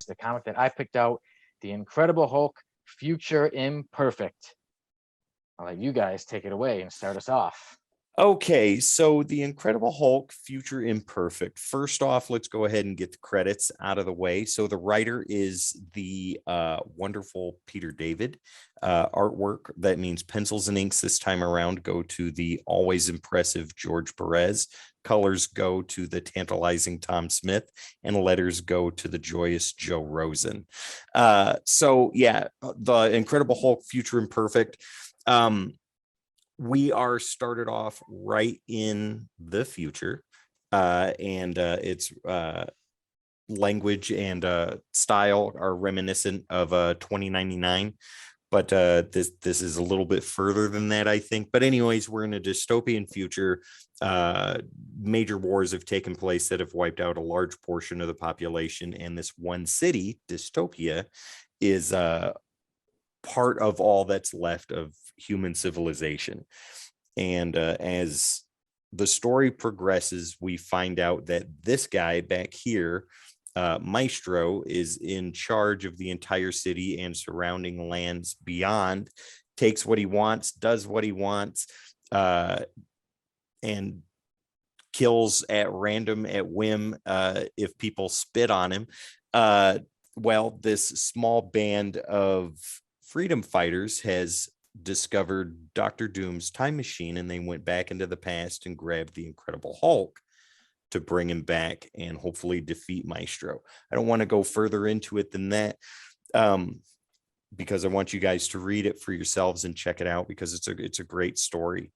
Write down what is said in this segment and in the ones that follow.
the comic that I picked out, The Incredible Hulk, Future Imperfect. I'll let you guys take it away and start us off. Okay, so The Incredible Hulk, Future Imperfect. First off, let's go ahead and get the credits out of the way. So the writer is the wonderful Peter David. Artwork, that means pencils and inks this time around, go to the always impressive George Perez. Colors go to the tantalizing Tom Smith, and letters go to the joyous Joe Rosen. So yeah, The Incredible Hulk, Future Imperfect. We are started off right in the future, and its language and style are reminiscent of 2099, but this is a little bit further than that, I think. But anyways, we're in a dystopian future. Major wars have taken place that have wiped out a large portion of the population, and this one city, Dystopia, is part of all that's left of human civilization. And as the story progresses, we find out that this guy back here, Maestro, is in charge of the entire city and surrounding lands beyond, takes what he wants, does what he wants, and kills at random, at whim, if people spit on him. Well, this small band of freedom fighters has discovered Dr. Doom's time machine, and they went back into the past and grabbed the Incredible Hulk to bring him back and hopefully defeat Maestro. I don't want to go further into it than that, because I want you guys to read it for yourselves and check it out, because it's a great story.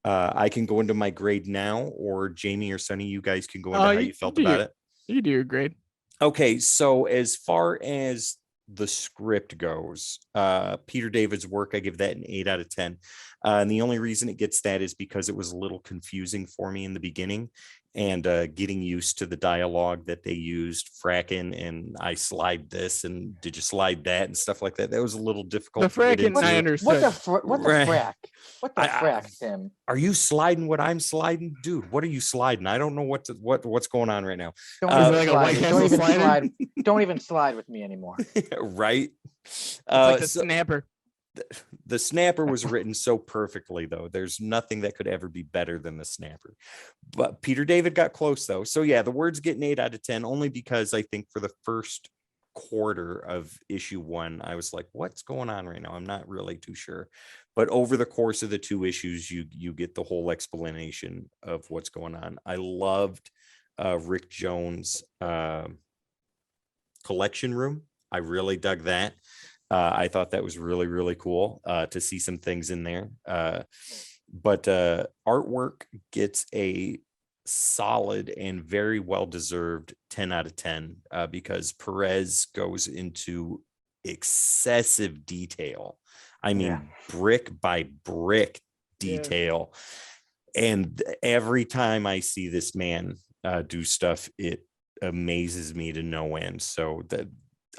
I can go into my grade now, or Jamie or Sonny, you guys can go into how you felt about it. You do your grade. Okay, so as far as the script goes, Peter David's work, I give that an 8 out of 10. And the only reason it gets that is because it was a little confusing for me in the beginning, and getting used to the dialogue that they used, fracking and I slide this and did you slide that and stuff like that. That was a little difficult. The fracking, I understood. What the frack? What the frack, Tim? Are you sliding what I'm sliding? Dude, what are you sliding? I don't know what's going on right now. Don't even slide with me anymore. Right? It's like the snapper. The snapper was written so perfectly, though. There's nothing that could ever be better than the snapper. But Peter David got close, though. So yeah, the words get an 8 out of 10, only because I think for the first quarter of issue 1, I was like, what's going on right now? I'm not really too sure. But over the course of the 2 issues, you get the whole explanation of what's going on. I loved Rick Jones' collection room. I really dug that. I thought that was really, really cool to see some things in there. But artwork gets a solid and very well-deserved 10 out of 10 because Perez goes into excessive detail. I mean, brick by brick detail. Yeah. And every time I see this man do stuff, it amazes me to no end. So that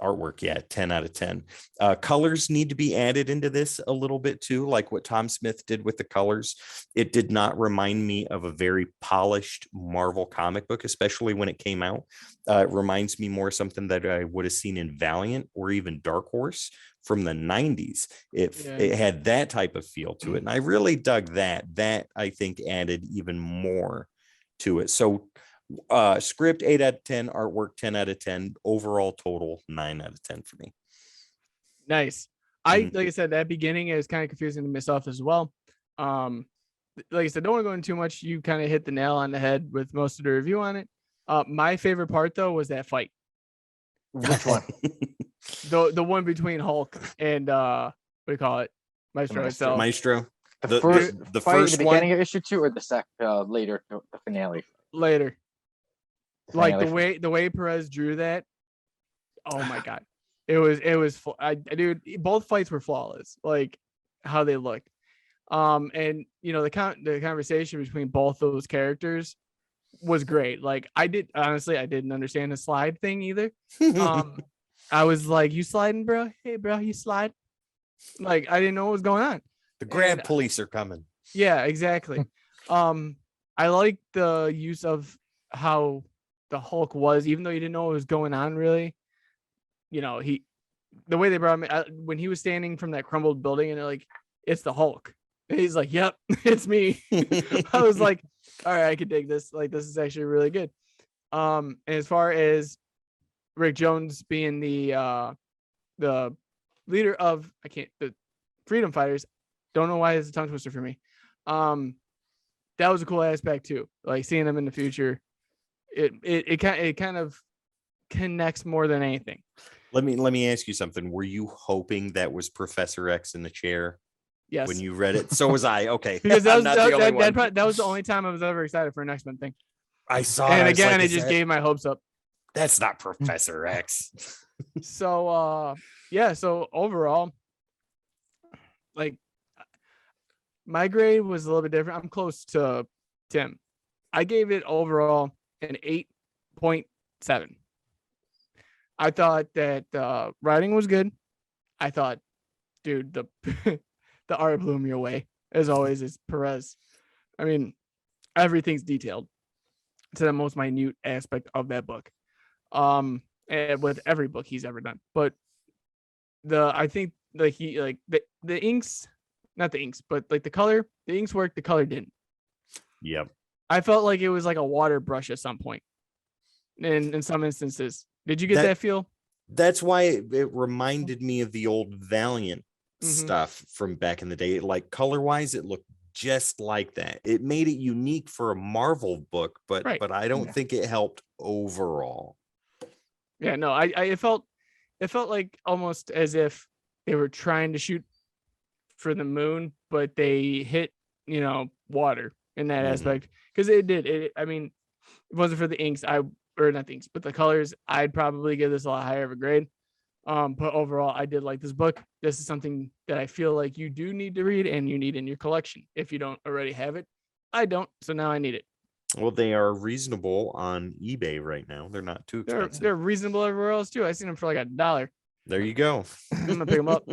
artwork, 10 out of 10. Colors need to be added into this a little bit too, like what Tom Smith did with the colors. It did not remind me of a very polished Marvel comic book, especially when it came out. It reminds me more something that I would have seen in Valiant or even Dark Horse from the 90s. It had that type of feel to it, and I really dug that. That I think added even more to it. So script 8 out of 10, artwork 10 out of 10, overall total 9 out of 10 for me. Nice. Like I said, that beginning is kind of confusing to miss off as well. Like I said, don't want to go into too much. You kind of hit the nail on the head with most of the review on it. My favorite part though was that fight. Which one? the one between Hulk and what do you call it? Maestro itself. Maestro. The first fight at the beginning of issue 2 or the later, the finale? Later. Like the way Perez drew that, oh my god, it was dude, both fights were flawless, like how they looked, and the conversation between both those characters was great. Like I didn't understand the slide thing either. I was like, you sliding, bro? Hey bro, you slide? Like I didn't know what was going on. The grab police are coming. Yeah, exactly. I like the use of how the Hulk was, even though you didn't know what was going on really. the way they brought him when he was standing from that crumbled building and they're like, it's the Hulk. And he's like, yep, it's me. I was like, all right, I could dig this. Like, this is actually really good. And as far as Rick Jones being the leader of the Freedom Fighters, don't know why it's a tongue twister for me. That was a cool aspect too. Like seeing them in the future, it kind of connects more than anything. Let me ask you something. Were you hoping that was Professor X in the chair? Yes. When you read it, so was I. Okay, because that was the only time I was ever excited for an X-Men thing. I saw it, and it, again, like, it just gave my hopes up. That's not Professor X. So so overall, like, my grade was a little bit different. I'm close to Tim. I gave it overall an 8.7. I thought that writing was good. I thought, dude, the the art blew me away. As always, is Perez. I mean, everything's detailed to the most minute aspect of that book. And with every book he's ever done. But I think like the inks, not the inks, but like the inks worked, the color didn't. Yep. I felt like it was like a water brush at some point. In some instances. Did you get that feel? That's why it reminded me of the old Valiant stuff from back in the day. Like color wise, it looked just like that. It made it unique for a Marvel book, but I don't think it helped overall. Yeah, no, it felt like almost as if they were trying to shoot for the moon, but they hit, water in that aspect. Because it did. I mean, if it wasn't for the inks, or not the inks, but the colors, I'd probably give this a lot higher of a grade. But overall, I did like this book. This is something that I feel like you do need to read and you need in your collection. If you don't already have it, I don't. So now I need it. Well, they are reasonable on eBay right now. They're not too expensive. They're reasonable everywhere else too. I seen them for like $1. There you go. I'm gonna pick them up.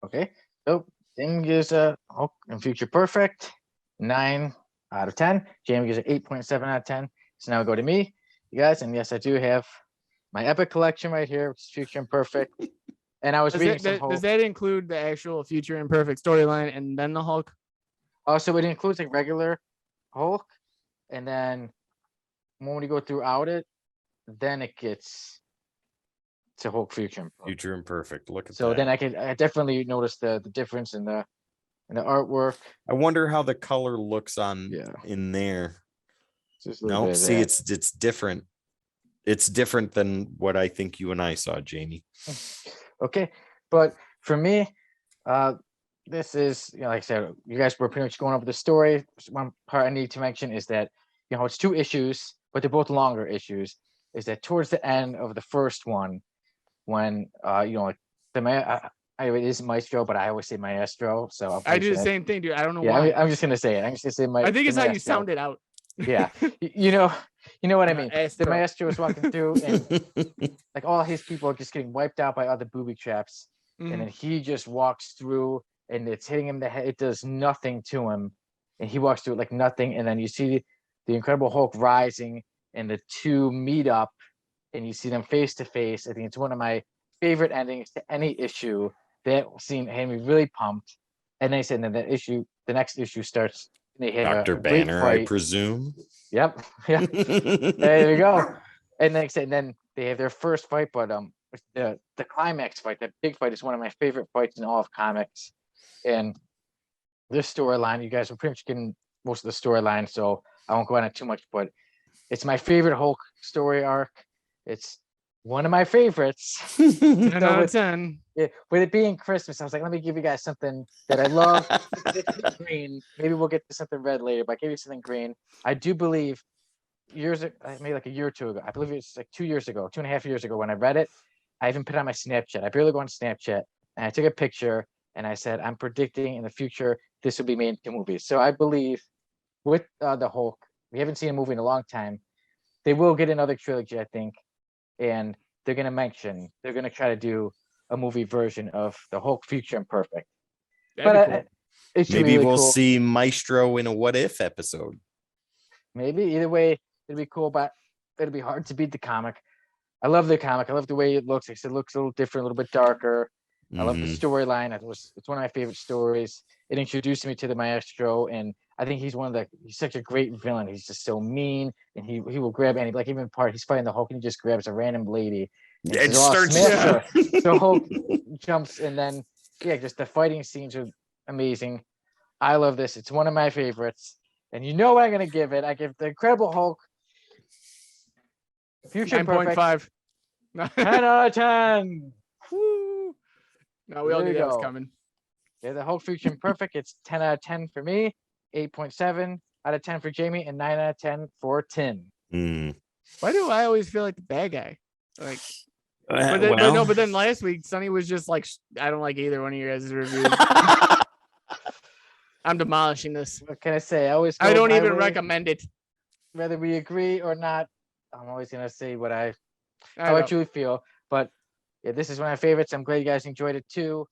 Okay. So Tim gives Hulk and Future Perfect 9 out of 10. Jamie gives it 8.7 out of 10. So now we go to me, you guys, and yes, I do have my epic collection right here, which is Future Imperfect. And I was reading some Hulk. Does that include the actual Future Imperfect storyline and then the Hulk? Also, it includes like regular Hulk, and then when we go throughout it, then it gets to Hulk Future Imperfect. Future Imperfect. Look at that. So then I definitely notice the difference in the artwork. I wonder how the color looks in there. No, see, it's different. It's different than what I think you and I saw, Jamie. Okay, but for me, this is, like I said, you guys were pretty much going over the story. One part I need to mention is that, it's 2 issues, but they're both longer issues. Is that towards the end of the first one, when like it is Maestro, but I always say Maestro, so I do the same thing, dude. I don't know why. I'm just gonna say it. I'm just gonna say I think it's how you sound it out. Yeah, you know what I mean. The Maestro is walking through, and like all his people are just getting wiped out by other booby traps, and then he just walks through, and it's hitting him in the head. It does nothing to him, and he walks through it like nothing. And then you see the Incredible Hulk rising, and the 2 meet up, and you see them face to face. I think it's one of my favorite endings to any issue. That scene had me really pumped. And they said that the next issue starts. They have Dr. Banner, I presume. Yep. Yeah. There you go. And then they have their first fight, but the climax fight, that big fight, is one of my favorite fights in all of comics. And this storyline, you guys are pretty much getting most of the storyline, so I won't go on it too much, but it's my favorite Hulk story arc. It's one of my favorites. 10 out of 10. With it being Christmas, I was like, let me give you guys something that I love. Green. Maybe we'll get to something red later, but I gave you something green. I do believe maybe like a year or 2 ago. I believe it's like 2 years ago, 2.5 years ago when I read it. I even put it on my Snapchat. I barely go on Snapchat, and I took a picture and I said, I'm predicting in the future this will be made into movies. So I believe with the Hulk, we haven't seen a movie in a long time. They will get another trilogy, I think. And they're going to try to do a movie version of the Hulk Future Imperfect. But cool. Maybe really we'll see Maestro in a What If episode. Maybe. Either way, it'd be cool, but it'll be hard to beat the comic. I love the comic. I love the way it looks. It looks a little different, a little bit darker. I love the Mhm. storyline. It's one of my favorite stories. It introduced me to the Maestro, and I think he's he's such a great villain. He's just so mean, and he will grab any, like, even part he's fighting the Hulk and he just grabs a random lady and It says, "Oh, starts. smash Yeah. her." The Hulk jumps, and then just the fighting scenes are amazing. I love this. It's one of my favorites, and you know what I'm gonna give it? I give the Incredible Hulk Future Perfect 9.5. 10 out of 10. Woo. No, we all There knew you that was go. coming. Yeah, the Hulk Future Perfect. It's 10 out of 10 for me, 8.7 out of 10 for Jamie, and 9 out of 10 for Tim. Mm. Why do I always feel like the bad guy? Like, but then last week Sonny was just like, I don't like either one of your guys' reviews. I'm demolishing this. What can I say? I don't even recommend it. Whether we agree or not, I'm always gonna say how I I know. truly feel. But yeah, this is one of my favorites. I'm glad you guys enjoyed it too.